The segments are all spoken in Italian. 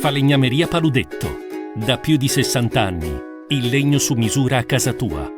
Falegnameria Paludetto. Da più di 60 anni. Il legno su misura a casa tua.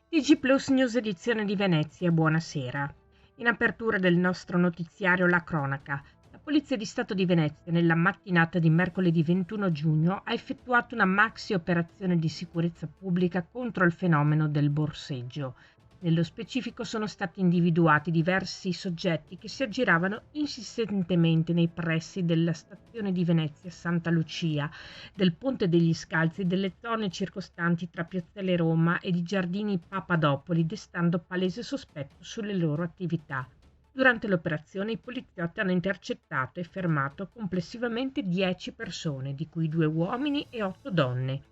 TG Plus News edizione di Venezia, buonasera. In apertura del nostro notiziario La Cronaca, la Polizia di Stato di Venezia nella mattinata di mercoledì 21 giugno ha effettuato una maxi operazione di sicurezza pubblica contro il fenomeno del borseggio. Nello specifico sono stati individuati diversi soggetti che si aggiravano insistentemente nei pressi della stazione di Venezia Santa Lucia, del Ponte degli Scalzi e delle zone circostanti tra Piazzale Roma e i Giardini Papadopoli, destando palese sospetto sulle loro attività. Durante l'operazione i poliziotti hanno intercettato e fermato complessivamente 10 persone, di cui 2 uomini e 8 donne,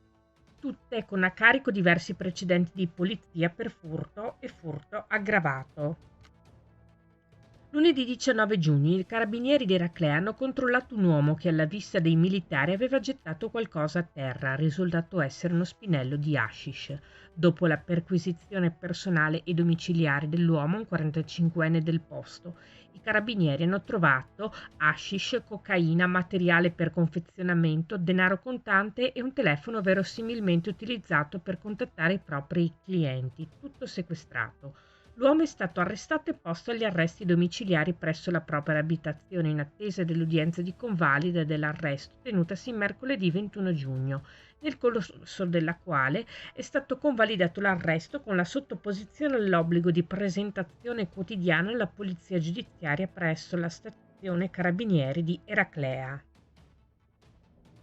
tutte con a carico diversi precedenti di polizia per furto e furto aggravato. Lunedì 19 giugno i carabinieri di Eraclea hanno controllato un uomo che alla vista dei militari aveva gettato qualcosa a terra, risultato essere uno spinello di hashish. Dopo la perquisizione personale e domiciliare dell'uomo, un 45enne del posto, i carabinieri hanno trovato hashish, cocaina, materiale per confezionamento, denaro contante e un telefono verosimilmente utilizzato per contattare i propri clienti, tutto sequestrato. L'uomo è stato arrestato e posto agli arresti domiciliari presso la propria abitazione in attesa dell'udienza di convalida dell'arresto tenutasi mercoledì 21 giugno, nel corso della quale è stato convalidato l'arresto con la sottoposizione all'obbligo di presentazione quotidiana alla polizia giudiziaria presso la stazione carabinieri di Eraclea.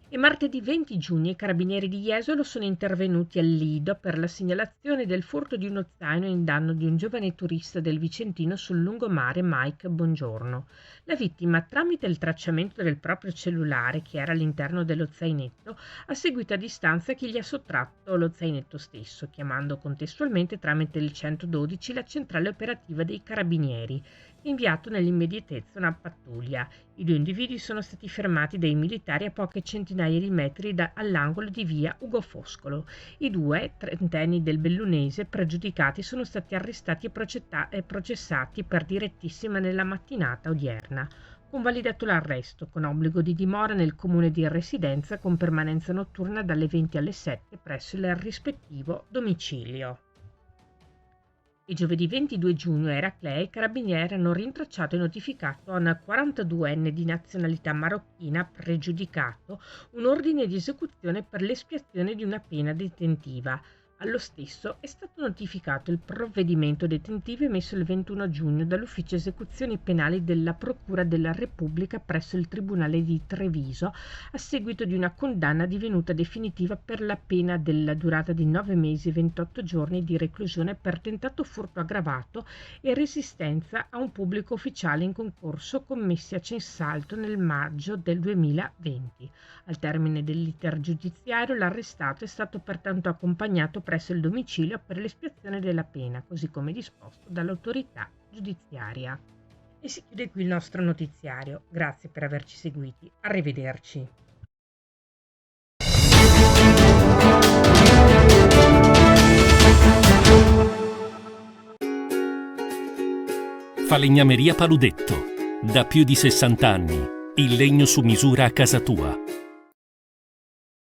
E martedì 20 giugno i carabinieri di Jesolo sono intervenuti al Lido per la segnalazione del furto di uno zaino in danno di un giovane turista del Vicentino sul lungomare Mike Bongiorno. La vittima, tramite il tracciamento del proprio cellulare che era all'interno dello zainetto, ha seguito a distanza chi gli ha sottratto lo zainetto stesso, chiamando contestualmente tramite il 112 la centrale operativa dei carabinieri, che ha inviato nell'immediatezza una pattuglia. I 2 individui sono stati fermati dai militari a poche centinaia di metri all'angolo di via Ugo Foscolo. I 2 trentenni del Bellunese pregiudicati sono stati arrestati e processati per direttissima nella mattinata odierna. Convalidato l'arresto con obbligo di dimora nel comune di residenza con permanenza notturna dalle 20 alle 7 presso il rispettivo domicilio. E giovedì 22 giugno a Eraclea i carabinieri hanno rintracciato e notificato a un 42enne di nazionalità marocchina pregiudicato un ordine di esecuzione per l'espiazione di una pena detentiva. Allo stesso è stato notificato il provvedimento detentivo emesso il 21 giugno dall'Ufficio Esecuzioni Penali della Procura della Repubblica presso il Tribunale di Treviso a seguito di una condanna divenuta definitiva per la pena della durata di 9 mesi e 28 giorni di reclusione per tentato furto aggravato e resistenza a un pubblico ufficiale in concorso commessi a Censalto nel maggio del 2020. Al termine dell'iter giudiziario l'arrestato è stato pertanto accompagnato presso il domicilio per l'espiazione della pena, così come disposto dall'autorità giudiziaria. E si chiude qui il nostro notiziario. Grazie per averci seguiti. Arrivederci. Falegnameria Paludetto. Da più di 60 anni. Il legno su misura a casa tua.